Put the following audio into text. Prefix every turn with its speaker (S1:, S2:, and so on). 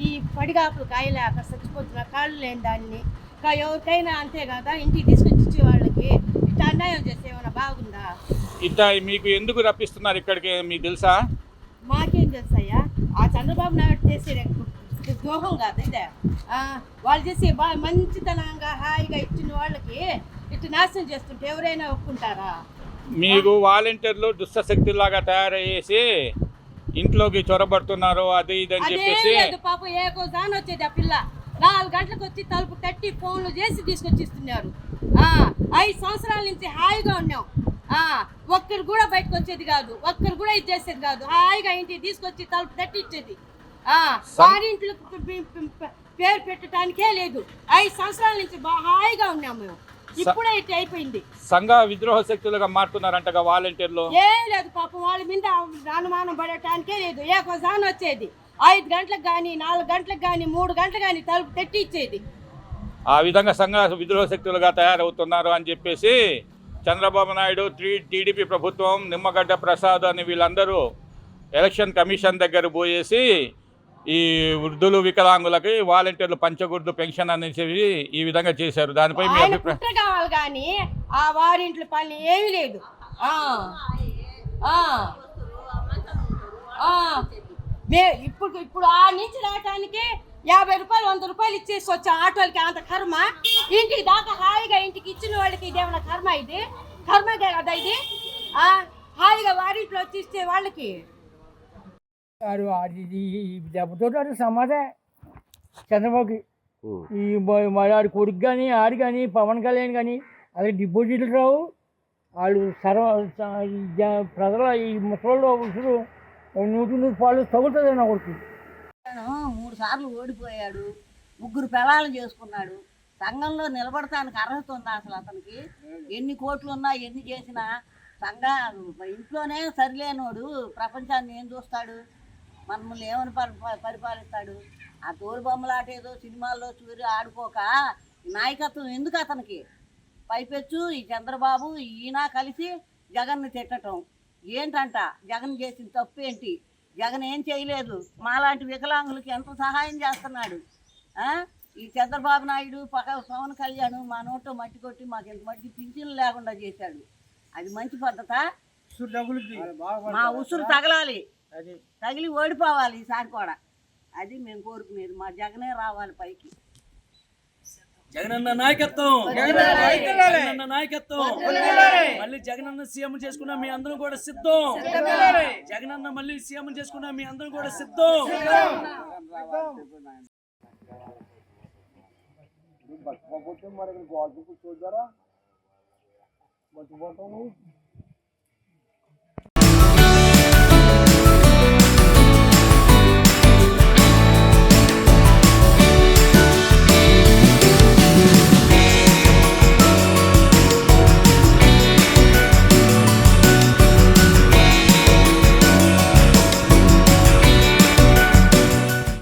S1: ఈ పడిగాపులు కాయలేక చచ్చిపోతున్న కాళ్ళు లేని దాన్ని ఎవరికైనా అంతే కదా ఇంటికి తీసుకొచ్చి ఇచ్చే వాళ్ళకి ఇట్లా అన్యాయం చేస్తే ఏమైనా బాగుందా?
S2: ఇట్లా మీకు ఎందుకు రప్పిస్తున్నారు ఇక్కడికి మీకు తెలుసా?
S1: మాకేం తెలుసయ్యా, ఆ చంద్రబాబు నాయుడు చేసే ద్రోహం కాదు ఇదే. వాళ్ళు చేసే బాగా మంచితనంగా హాయిగా ఇచ్చిన వాళ్ళకి ఇట్లా నాశనం చేస్తుంటే ఎవరైనా ఒప్పుకుంటారా?
S2: మీకు వాలంటీర్లు దుష్టశక్తుల్లాగా తయారయ్యేసి ఇంట్లోకి చొరబడుతున్నారు అది ఇది అని చెప్పేసి.
S1: పాపం ఏ కోసాని వచ్చేది ఆ పిల్ల 4 గంటలకు వచ్చి తలుపు తట్టి ఫోన్లు చేసి తీసుకొచ్చి ఇస్తున్నారు. 5 సంవత్సరాల నుంచి హాయిగా ఉన్నాం. ఒక్కరు కూడా బయటకు వచ్చేది కాదు, ఒక్కరు కూడా ఇది చేసేది కాదు. హాయిగా ఇంటికి తీసుకొచ్చి తలుపు తట్టి ఇచ్చేది. వారింట్లో పేరు పెట్టడానికే లేదు. 5 సంవత్సరాల నుంచి హాయిగా ఉన్నాం మేము. ఇప్పుడే ఇట్లా అయిపోయింది.
S2: సంఘ విద్రోహ శక్తులుగా మారుతున్నారంటగా వాలంటీర్లు.
S1: ఏం లేదు పాపం వాళ్ళ మీద అనుమానం పడటానికే లేదు. ఏ కోసాని వచ్చేది 5 గంటలకు కానీ 4 గంటలకు కానీ 3 గంటలకు కానీ తలుపు తట్టి ఇచ్చేది.
S2: ఆ విధంగా సంఘ విద్రోహ శక్తులుగా తయారవుతున్నారు అని చెప్పేసి చంద్రబాబు నాయుడు, టీడీపీ ప్రభుత్వం, నిమ్మగడ్డ ప్రసాద్ అని వీళ్ళందరూ ఎలక్షన్ కమిషన్ దగ్గర పోయేసి ఈ వృద్ధులు వికలాంగులకి వాలంటీర్లు పంచగుర్దు పెన్షన్ అనేసి ఈ విధంగా చేశారు. దానిపై మీ అభిప్రాయం?
S1: కావాలి కానీ ఆ వారింట్లో పని ఏమీ లేదు. ఇప్పుడు ఆ నుంచి రావటానికి 50 రూపాయలు 100 రూపాయలు ఇచ్చేసి వచ్చా ఆటోలకి. అంత కర్మ ఇంటికి దాకా హాయిగా ఇంటికి ఇచ్చిన వాళ్ళకి ఇదేమన్నా కర్మ? ఇది కర్మగే కదా ఇది. హాయిగా వారింట్లో వచ్చి ఇచ్చే వాళ్ళకి
S3: దెబ్బతో సమాధే చంద్రబాబుకి. ఈ ఆడి కొడుకు కానీ ఆడి కానీ పవన్ కళ్యాణ్ కానీ అదే డిపాజిట్లు రావు. వాళ్ళు ప్రజల ఈ ముసలి ఉసురు 100 పాలు తగులుతుంది నా కొడుకు.
S4: 3 సార్లు ఓడిపోయాడు, 3 పిల్లలు చేసుకున్నాడు. సంఘంలో నిలబడటానికి అర్హత ఉందా అసలు అతనికి? ఎన్ని కోట్లు ఉన్నా ఎన్ని చేసినా ఇంట్లోనే సరిలేనోడు ప్రపంచాన్ని ఏం చూస్తాడు? మనల్ని ఏమని పరిపాలిస్తాడు? ఆ తోలుబొమ్మలాట ఏదో సినిమాల్లో చూరి ఆడుకోక నాయకత్వం ఎందుకు అతనికి? పైపెచ్చు ఈ చంద్రబాబు ఈయన కలిసి జగన్ని తిట్టడం ఏంటంట? జగన్ చేసిన తప్పు ఏంటి? జగన్ ఏం చేయలేదు. మాలాంటి వికలాంగులకి ఎంత సహాయం చేస్తున్నాడు. ఈ చంద్రబాబు నాయుడు పవన్ కళ్యాణ్ మా నోట్లో మట్టి కొట్టి మాకు ఇంత మట్టికి పింఛన్లు లేకుండా చేశాడు. అది మంచి పద్ధత? మా ఉసురు తగలాలి, తగిలి ఓడిపోవాలి ఈసారి కూడా. అది మేము కోరుకునేది. మా జగనే రావాలి పైకి.
S5: జగనన్న నాయకత్వం, జగనన్న నాయకత్వం. మళ్ళీ జగనన్న సీఎం చేసుకున్నా మీ అందరం కూడా సిద్ధం. జగనన్న మళ్ళీ సీఎం చేసుకున్నా మీ అందరం కూడా సిద్ధం.